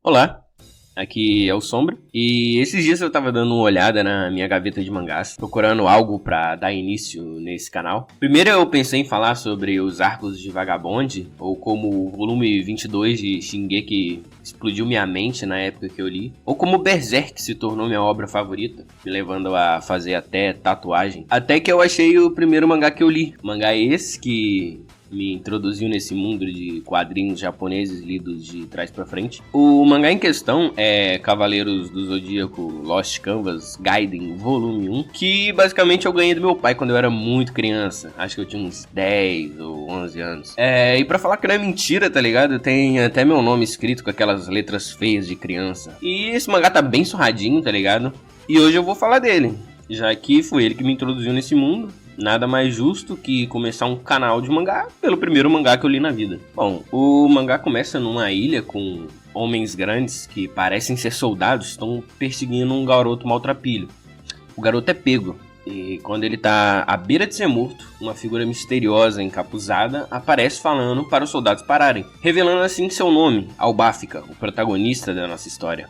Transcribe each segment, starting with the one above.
Olá, aqui é o Sombra, e esses dias eu tava dando uma olhada na minha gaveta de mangás, procurando algo pra dar início nesse canal. Primeiro eu pensei em falar sobre os arcos de Vagabond, ou como o volume 22 de Shingeki explodiu minha mente na época que eu li, ou como Berserk se tornou minha obra favorita, me levando a fazer até tatuagem. Até que eu achei o primeiro mangá que eu li, mangá esse que me introduziu nesse mundo de quadrinhos japoneses lidos de trás pra frente. O mangá em questão é Cavaleiros do Zodíaco Lost Canvas Gaiden Volume 1, que basicamente eu ganhei do meu pai quando eu era muito criança. Acho que eu tinha uns 10 ou 11 anos. E pra falar que não é mentira, tá ligado? Tem até meu nome escrito com aquelas letras feias de criança. E esse mangá tá bem surradinho, tá ligado? E hoje eu vou falar dele, já que foi ele que me introduziu nesse mundo. Nada mais justo que começar um canal de mangá pelo primeiro mangá que eu li na vida. Bom, o mangá começa numa ilha com homens grandes que parecem ser soldados, estão perseguindo um garoto maltrapilho. O garoto é pego, e quando ele tá à beira de ser morto, uma figura misteriosa encapuzada aparece falando para os soldados pararem, revelando assim seu nome, Albafica, o protagonista da nossa história,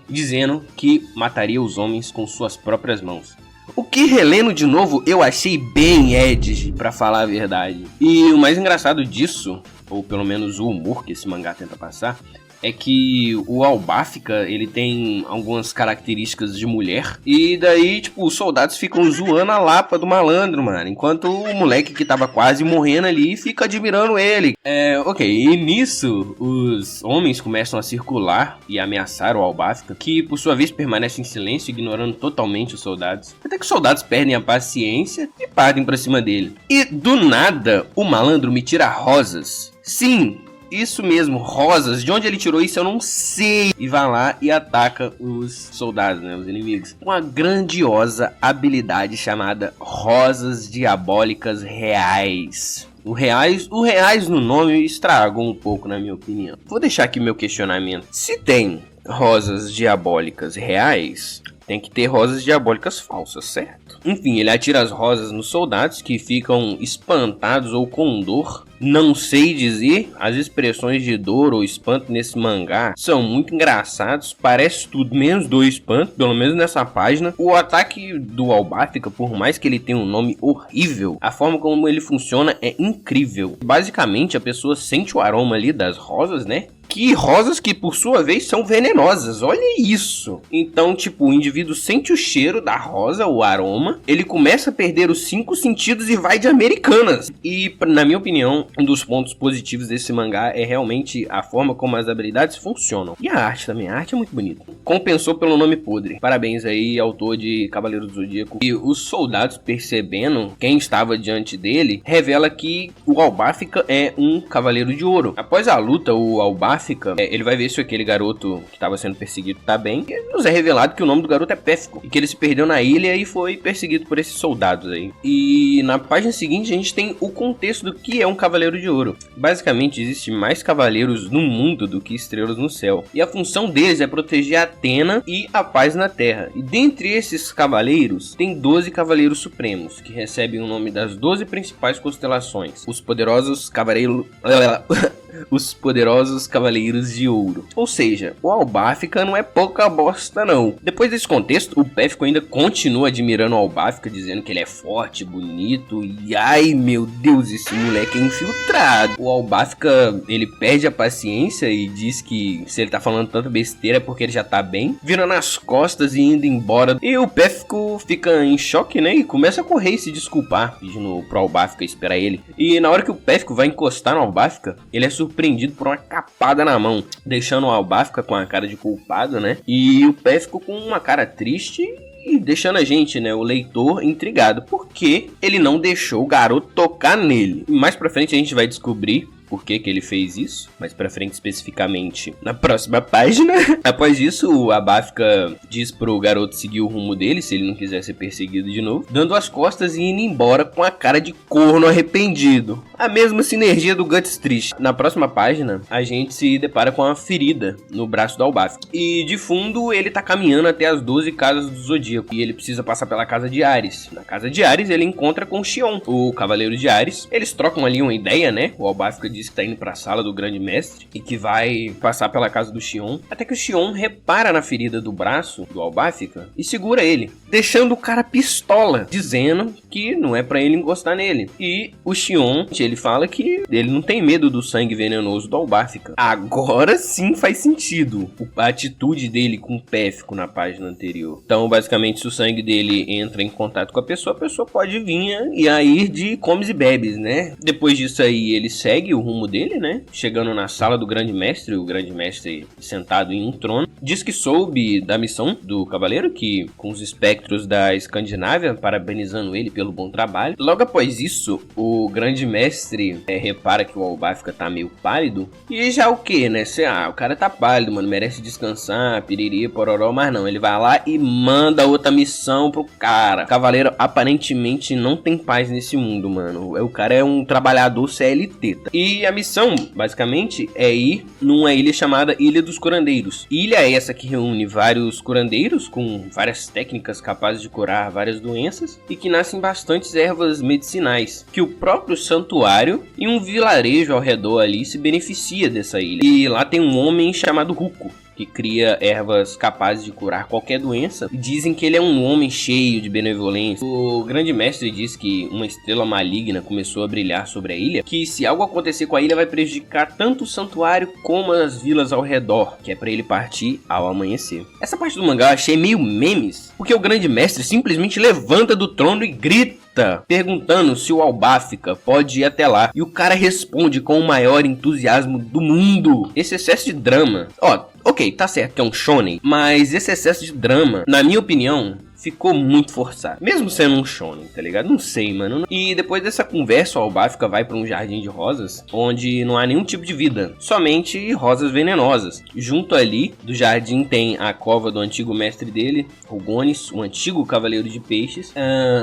dizendo que mataria os homens com suas próprias mãos. O que, relendo de novo, eu achei bem edgy, pra falar a verdade. E o mais engraçado disso, ou pelo menos o humor que esse mangá tenta passar, é que o Albafica, ele tem algumas características de mulher. E daí, tipo, os soldados ficam zoando a lapa do malandro, mano. Enquanto o moleque que tava quase morrendo ali fica admirando ele. E nisso, os homens começam a circular e ameaçar o Albafica, que por sua vez permanece em silêncio, ignorando totalmente os soldados. Até que os soldados perdem a paciência e partem pra cima dele. E do nada, o malandro me tira rosas. Sim, isso mesmo, rosas. De onde ele tirou isso eu não sei. E vai lá e ataca os soldados, né, os inimigos. Uma grandiosa habilidade chamada Rosas Diabólicas Reais. O reais no nome estragou um pouco, na minha opinião. Vou deixar aqui meu questionamento. Se tem rosas diabólicas reais, tem que ter rosas diabólicas falsas, certo? Enfim, ele atira as rosas nos soldados que ficam espantados ou com dor. Não sei dizer, as expressões de dor ou espanto nesse mangá são muito engraçados, parece tudo menos do espanto, pelo menos nessa página. O ataque do Albafica, por mais que ele tenha um nome horrível, a forma como ele funciona é incrível. Basicamente, a pessoa sente o aroma ali das rosas, né? Que rosas que por sua vez são venenosas, olha isso. Então, tipo, o indivíduo sente o cheiro da rosa, o aroma, ele começa a perder os 5 sentidos e vai de Americanas. E, na minha opinião, um dos pontos positivos desse mangá é realmente a forma como as habilidades funcionam. E a arte também, a arte é muito bonita. Compensou pelo nome podre. Parabéns aí, autor de Cavaleiros do Zodíaco. E os soldados, percebendo quem estava diante dele, revela que o Albafica é um Cavaleiro de Ouro. Após a luta, o Albafica ele vai ver se aquele garoto que estava sendo perseguido tá bem. E nos é revelado que o nome do garoto é Péfico, e que ele se perdeu na ilha e foi perseguido por esses soldados aí. E na página seguinte a gente tem o contexto do que é um Cavaleiro de Ouro. Basicamente existem mais cavaleiros no mundo do que estrelas no céu, e a função deles é proteger Atena e a paz na Terra. E dentre esses cavaleiros tem 12 cavaleiros supremos, que recebem o nome das 12 principais constelações, os poderosos Cavaleiros de Ouro. Ou seja, o Albafica não é pouca bosta não. Depois desse contexto, o Péfico ainda continua admirando o Albafica, dizendo que ele é forte, bonito e ai meu Deus, esse moleque é infiltrado. O Albafica, ele perde a paciência e diz que se ele tá falando tanta besteira é porque ele já tá bem, virando as costas e indo embora. E o Péfico fica em choque, né, e começa a correr e se desculpar, pedindo pro Albafica esperar ele. E na hora que o Péfico vai encostar no Albafica, ele é surpreendido por uma capada na mão, deixando o Albafica com a cara de culpado, né? E o Péfico com uma cara triste e deixando a gente, né, o leitor, intrigado, porque ele não deixou o garoto tocar nele. Mais pra frente a gente vai descobrir por que ele fez isso, mais pra frente especificamente na próxima página. Após isso, o Albafica diz pro garoto seguir o rumo dele, se ele não quiser ser perseguido de novo, dando as costas e indo embora com a cara de corno arrependido. A mesma sinergia do Guts triste. Na próxima página, a gente se depara com uma ferida no braço do Albafica. E de fundo, ele tá caminhando até as 12 casas do Zodíaco, e ele precisa passar pela casa de Ares. Na casa de Ares, ele encontra com Xion, o Cavaleiro de Ares. Eles trocam ali uma ideia, né? O Albafica diz que tá indo pra sala do grande mestre e que vai passar pela casa do Xion, até que o Xion repara na ferida do braço do Albafica e segura ele, deixando o cara pistola, dizendo que não é pra ele encostar nele. E o Xion, ele fala que ele não tem medo do sangue venenoso do Albafica. Agora sim faz sentido a atitude dele com o Pefko na página anterior. Então, basicamente, se o sangue dele entra em contato com a pessoa pode vir e aí de comes e bebes, né? Depois disso aí, ele segue o rumo dele, né? Chegando na sala do grande mestre, o grande mestre sentado em um trono, diz que soube da missão do cavaleiro, que com os espectros da Escandinávia, parabenizando ele pelo bom trabalho. Logo após isso, o grande mestre repara que o Albafica tá meio pálido, e já o que, né? O cara tá pálido, mano, merece descansar, piriri, pororó, mas não, ele vai lá e manda outra missão pro cara. O cavaleiro aparentemente não tem paz nesse mundo, mano. O cara é um trabalhador CLT. Tá? E a missão, basicamente, é ir numa ilha chamada Ilha dos Curandeiros. Ilha essa que reúne vários curandeiros com várias técnicas capazes de curar várias doenças e que nascem bastantes ervas medicinais, que o próprio santuário e um vilarejo ao redor ali se beneficia dessa ilha. E lá tem um homem chamado Ruko, que cria ervas capazes de curar qualquer doença, e dizem que ele é um homem cheio de benevolência. O grande mestre diz que uma estrela maligna começou a brilhar sobre a ilha, que se algo acontecer com a ilha vai prejudicar tanto o santuário como as vilas ao redor, que é pra ele partir ao amanhecer. Essa parte do mangá eu achei meio memes, porque o grande mestre simplesmente levanta do trono e grita, perguntando se o Albafica pode ir até lá, e o cara responde com o maior entusiasmo do mundo. Esse excesso de drama, ok, tá certo que é um shonen, mas esse excesso de drama, na minha opinião, ficou muito forçado. Mesmo sendo um shonen, tá ligado? Não sei, mano. E depois dessa conversa, o Albafica vai pra um jardim de rosas, onde não há nenhum tipo de vida, somente rosas venenosas. Junto ali do jardim tem a cova do antigo mestre dele, Rugonis, o antigo cavaleiro de peixes.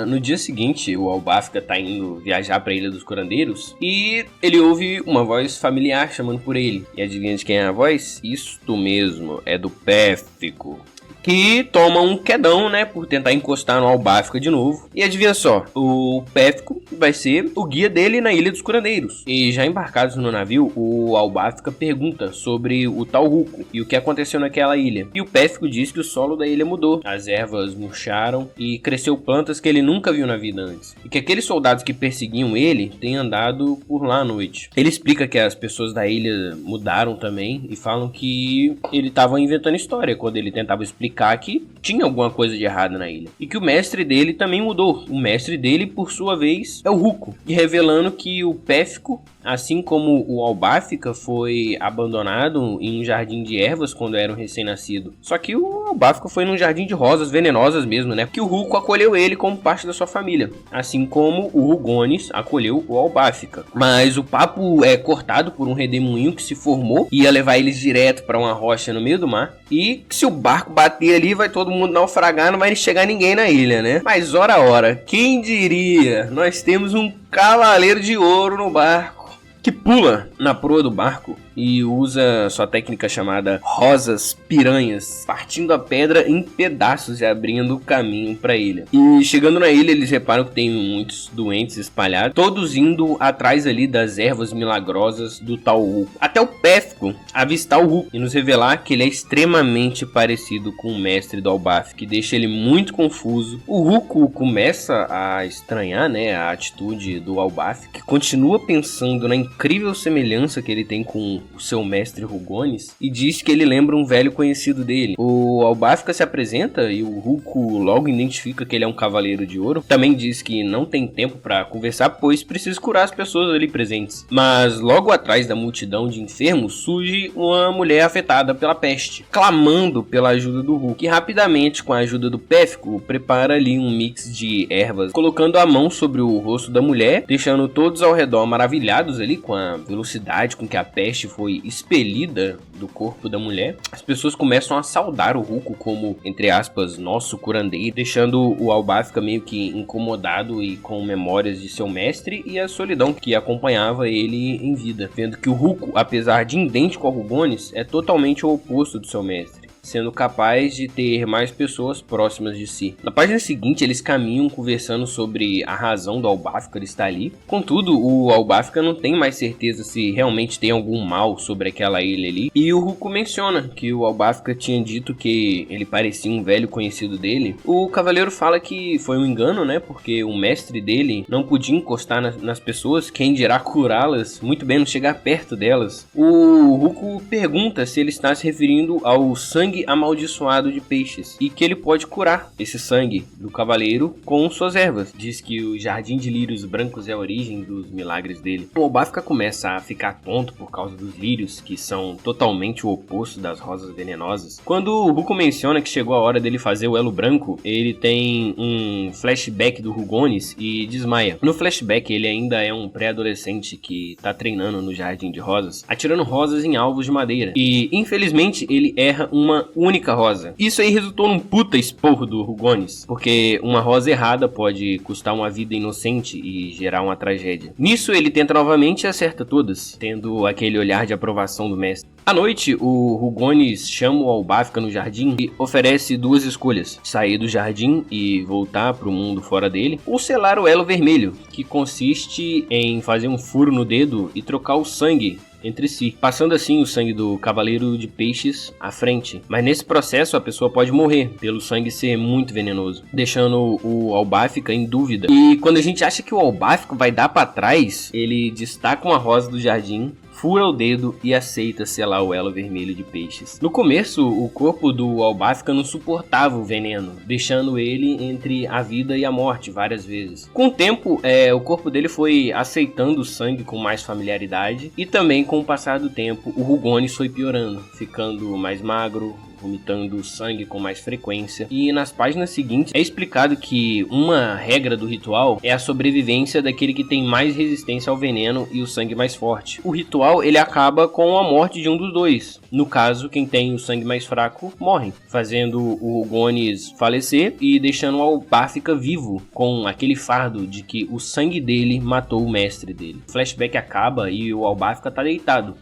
No dia seguinte, o Albafica tá indo viajar pra Ilha dos Curandeiros e ele ouve uma voz familiar chamando por ele. E adivinha de quem é a voz? Isto mesmo, é do Pefko, que toma um quedão, né, por tentar encostar no Albafica de novo. E adivinha só, o Pefko vai ser o guia dele na Ilha dos Curandeiros. E já embarcados no navio, o Albafica pergunta sobre o tal Ruko e o que aconteceu naquela ilha. E o Pefko diz que o solo da ilha mudou, as ervas murcharam e cresceu plantas que ele nunca viu na vida antes. E que aqueles soldados que perseguiam ele têm andado por lá à noite. Ele explica que as pessoas da ilha mudaram também e falam que ele estava inventando história quando ele tentava explicar que tinha alguma coisa de errado na ilha. E que o mestre dele também mudou. O mestre dele, por sua vez, é o Ruko. E revelando que o Pefko, assim como o Albafica, foi abandonado em um jardim de ervas quando era um recém-nascido. Só que o Albafica foi num jardim de rosas venenosas mesmo, né? Que o Ruko acolheu ele como parte da sua família. Assim como o Rugonis acolheu o Albafica. Mas o papo é cortado por um redemoinho que se formou e ia levar eles direto para uma rocha no meio do mar. E que se o barco bater ali, vai todo mundo naufragar, não vai chegar ninguém na ilha, né? Mas ora, quem diria? Nós temos um cavaleiro de ouro no barco que pula na proa do barco e usa sua técnica chamada Rosas Piranhas, partindo a pedra em pedaços e abrindo o caminho para a ilha. E chegando na ilha, eles reparam que tem muitos doentes espalhados, todos indo atrás ali das ervas milagrosas do tal Ruko. Até o Pefko avistar o Ruko e nos revelar que ele é extremamente parecido com o mestre do Albafica, que deixa ele muito confuso. O Ruko começa a estranhar, né, a atitude do Albafica, que continua pensando na incrível semelhança que ele tem com o seu mestre Rugonis e diz que ele lembra um velho conhecido dele. O Albafica se apresenta e o Ruko logo identifica que ele é um cavaleiro de ouro. Também diz que não tem tempo para conversar, pois precisa curar as pessoas ali presentes. Mas logo atrás da multidão de enfermos surge uma mulher afetada pela peste, clamando pela ajuda do Ruko, que rapidamente, com a ajuda do Pefko, prepara ali um mix de ervas, colocando a mão sobre o rosto da mulher, deixando todos ao redor maravilhados ali com a velocidade com que a peste foi expelida do corpo da mulher. As pessoas começam a saudar o Ruko como, entre aspas, nosso curandeiro, deixando o Albafica meio que incomodado e com memórias de seu mestre e a solidão que acompanhava ele em vida, vendo que o Ruko, apesar de idêntico ao Rugonis, é totalmente o oposto do seu mestre. sendo capaz de ter mais pessoas próximas de si. Na página seguinte, eles caminham conversando sobre a razão do Albáfica estar ali. Contudo, o Albáfica não tem mais certeza se realmente tem algum mal sobre aquela ilha ali. E o Ruko menciona que o Albáfica tinha dito que ele parecia um velho conhecido dele. O cavaleiro fala que foi um engano, né? Porque o mestre dele não podia encostar nas pessoas, quem dirá curá-las, muito menos chegar perto delas. O Ruko pergunta se ele está se referindo ao sangue amaldiçoado de peixes e que ele pode curar esse sangue do cavaleiro com suas ervas. Diz que o jardim de lírios brancos é a origem dos milagres dele. O Albáfica começa a ficar tonto por causa dos lírios, que são totalmente o oposto das rosas venenosas. Quando o Ruko menciona que chegou a hora dele fazer o elo branco, ele tem um flashback do Rugones e desmaia. No flashback, ele ainda é um pré-adolescente que tá treinando no jardim de rosas, atirando rosas em alvos de madeira. E, infelizmente, ele erra uma única rosa. Isso aí resultou num puta esporro do Rugones, porque uma rosa errada pode custar uma vida inocente e gerar uma tragédia. Nisso, ele tenta novamente e acerta todas, tendo aquele olhar de aprovação do mestre. À noite, o Rugones chama o Albáfica no jardim e oferece duas escolhas: sair do jardim e voltar para o mundo fora dele, ou selar o elo vermelho, que consiste em fazer um furo no dedo e trocar o sangue entre si, passando assim o sangue do cavaleiro de peixes à frente. Mas nesse processo a pessoa pode morrer pelo sangue ser muito venenoso, deixando o Albáfica em dúvida. E quando a gente acha que o Albáfica vai dar para trás, ele destaca uma rosa do jardim, fura o dedo e aceita selar o elo vermelho de peixes. No começo, o corpo do Albáfica não suportava o veneno, deixando ele entre a vida e a morte várias vezes. Com o tempo, o corpo dele foi aceitando o sangue com mais familiaridade, e também com o passar do tempo, o Rugones foi piorando, ficando mais magro, vomitando sangue com mais frequência. E nas páginas seguintes é explicado que uma regra do ritual é a sobrevivência daquele que tem mais resistência ao veneno e o sangue mais forte. O ritual ele acaba com a morte de um dos dois. No caso, quem tem o sangue mais fraco morre, fazendo o Rugones falecer e deixando o Albáfica vivo com aquele fardo de que o sangue dele matou o mestre dele. O flashback acaba e o Albáfica tá deitado.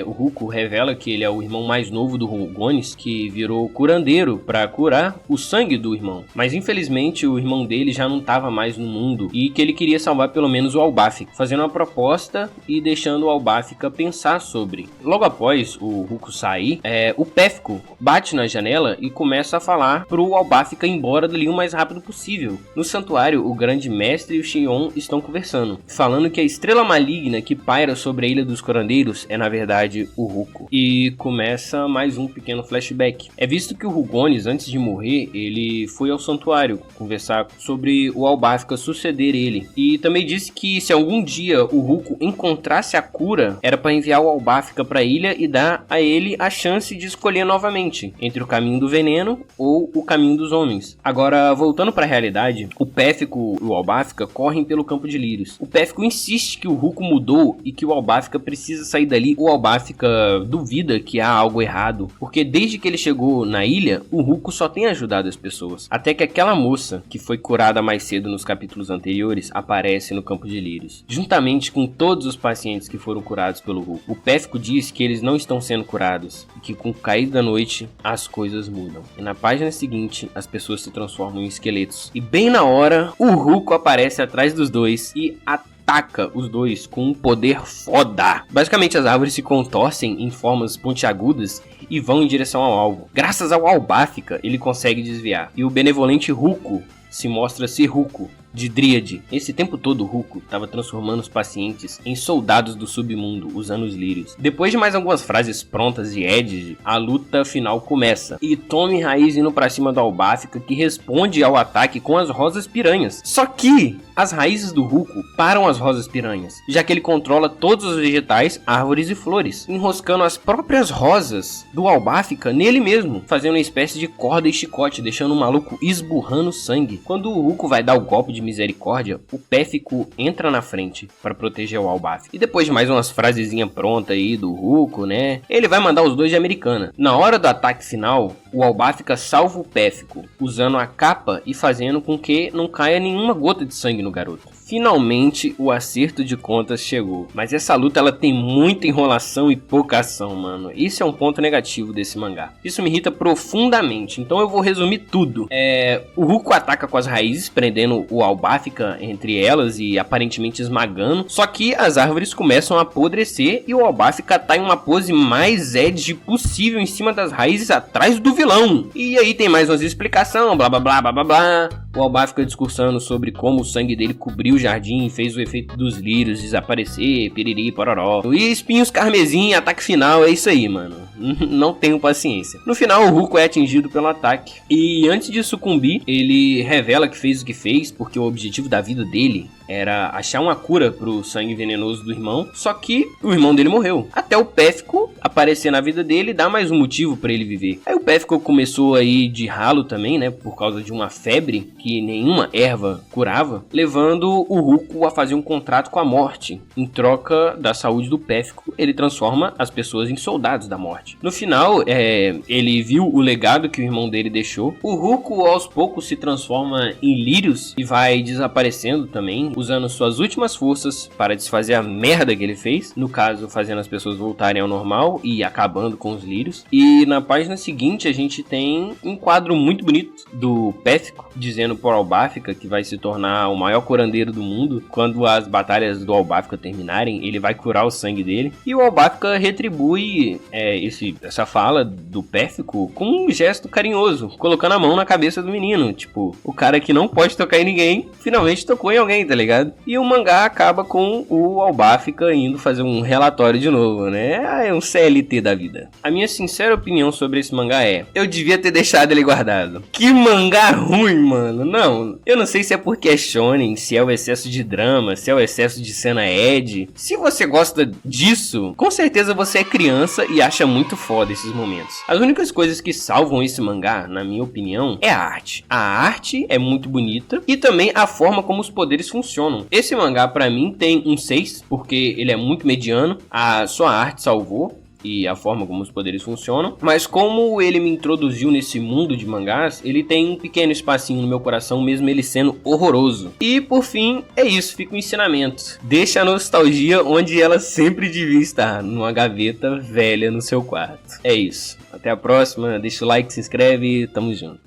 O Ruko revela que ele é o irmão mais novo do Rugones, que virou curandeiro para curar o sangue do irmão. Mas infelizmente o irmão dele já não estava mais no mundo e que ele queria salvar pelo menos o Albáfica, fazendo uma proposta e deixando o Albáfica pensar sobre. Logo após o Ruko sair, o Péfico bate na janela e começa a falar pro Albáfica ir embora dali o mais rápido possível. No santuário, o grande mestre e o Xion estão conversando, falando que a estrela maligna que paira sobre a Ilha dos Curandeiros é na verdade o Ruko. E começa mais um pequeno flashback. É visto que o Rugones, antes de morrer, ele foi ao santuário conversar sobre o Albáfica suceder ele. E também disse que se algum dia o Ruko encontrasse a cura, era para enviar o Albáfica para a ilha e dar a ele a chance de escolher novamente entre o caminho do veneno ou o caminho dos homens. Agora, voltando para a realidade, o Péfico e o Albáfica correm pelo campo de lírios. O Péfico insiste que o Ruko mudou e que o Albáfica precisa sair dali. O Albáfica duvida que há algo errado, porque desde que ele chegou na ilha, o Ruko só tem ajudado as pessoas. Até que aquela moça, que foi curada mais cedo nos capítulos anteriores, aparece no campo de lírios, juntamente com todos os pacientes que foram curados pelo Ruko. O Péfico diz que eles não estão sendo curados e que com o cair da noite as coisas mudam. E na página seguinte, as pessoas se transformam em esqueletos. E bem na hora, o Ruko aparece atrás dos dois e ataca os dois com um poder foda. Basicamente, as árvores se contorcem em formas pontiagudas e vão em direção ao alvo. Graças ao Albáfica, ele consegue desviar. E o benevolente Ruko se mostra ser Ruko, de Dríade. Esse tempo todo o Ruko estava transformando os pacientes em soldados do submundo, usando os lírios. Depois de mais algumas frases prontas de Edge, a luta final começa. E tome raiz indo pra cima do Albáfica, que responde ao ataque com as rosas piranhas. Só que as raízes do Ruko param as rosas piranhas, já que ele controla todos os vegetais, árvores e flores, enroscando as próprias rosas do Albáfica nele mesmo, fazendo uma espécie de corda e chicote, deixando o maluco esburrando sangue. Quando o Ruko vai dar o golpe de misericórdia, o Péfico entra na frente para proteger o Albáfica. E depois de mais umas frasezinhas prontas aí do Ruko, né, ele vai mandar os dois de americana. Na hora do ataque final, o Albáfica salva o Péfico, usando a capa e fazendo com que não caia nenhuma gota de sangue no garoto. Finalmente o acerto de contas chegou. Mas essa luta ela tem muita enrolação e pouca ação, mano. Isso é um ponto negativo desse mangá. Isso me irrita profundamente, então eu vou resumir tudo. O Ruko ataca com as raízes, prendendo o Albafica entre elas e aparentemente esmagando. Só que as árvores começam a apodrecer e o Albafica tá em uma pose mais edge possível em cima das raízes atrás do vilão. E aí tem mais umas explicações, blá blá blá blá blá blá. O Albafica discursando sobre como o sangue dele cobriu o jardim e fez o efeito dos lírios desaparecer, piriri, pororó. E espinhos carmesim, ataque final, é isso aí, mano. Não tenho paciência. No final, o Ruko é atingido pelo ataque. E antes de sucumbir, ele revela que fez o que fez, porque o objetivo da vida dele era achar uma cura pro sangue venenoso do irmão, só que o irmão dele morreu. Até o Pefko aparecer na vida dele e dar mais um motivo pra ele viver. Aí o Pefko começou aí de ralo também, né, por causa de uma febre que nenhuma erva curava, levando o Ruko a fazer um contrato com a morte. Em troca da saúde do Pefko, ele transforma as pessoas em soldados da morte. No final, ele viu o legado que o irmão dele deixou. O Ruko aos poucos se transforma em lírios e vai desaparecendo também, usando suas últimas forças para desfazer a merda que ele fez, no caso fazendo as pessoas voltarem ao normal e acabando com os lírios. E na página seguinte a gente tem um quadro muito bonito do Pefko dizendo pro Albafica que vai se tornar o maior curandeiro do mundo. Quando as batalhas do Albafica terminarem, ele vai curar o sangue dele. E o Albafica retribui essa fala do Pefko com um gesto carinhoso, colocando a mão na cabeça do menino. Tipo, o cara que não pode tocar em ninguém, finalmente tocou em alguém, tá ligado? E o mangá acaba com o Albafica indo fazer um relatório de novo, né? É um CLT da vida. A minha sincera opinião sobre esse mangá é: eu devia ter deixado ele guardado. Que mangá ruim, mano. Não, eu não sei se é porque é shonen, se é o excesso de drama, se é o excesso de cena ed. Se você gosta disso, com certeza você é criança e acha muito foda esses momentos. As únicas coisas que salvam esse mangá, na minha opinião, é a arte. A arte é muito bonita e também a forma como os poderes funcionam. Esse mangá pra mim tem um 6, porque ele é muito mediano. A sua arte salvou e a forma como os poderes funcionam, mas como ele me introduziu nesse mundo de mangás, ele tem um pequeno espacinho no meu coração, mesmo ele sendo horroroso. E por fim, é isso, fica o ensinamento: deixa a nostalgia onde ela sempre devia estar, numa gaveta velha no seu quarto. É isso, até a próxima, deixa o like, se inscreve, tamo junto.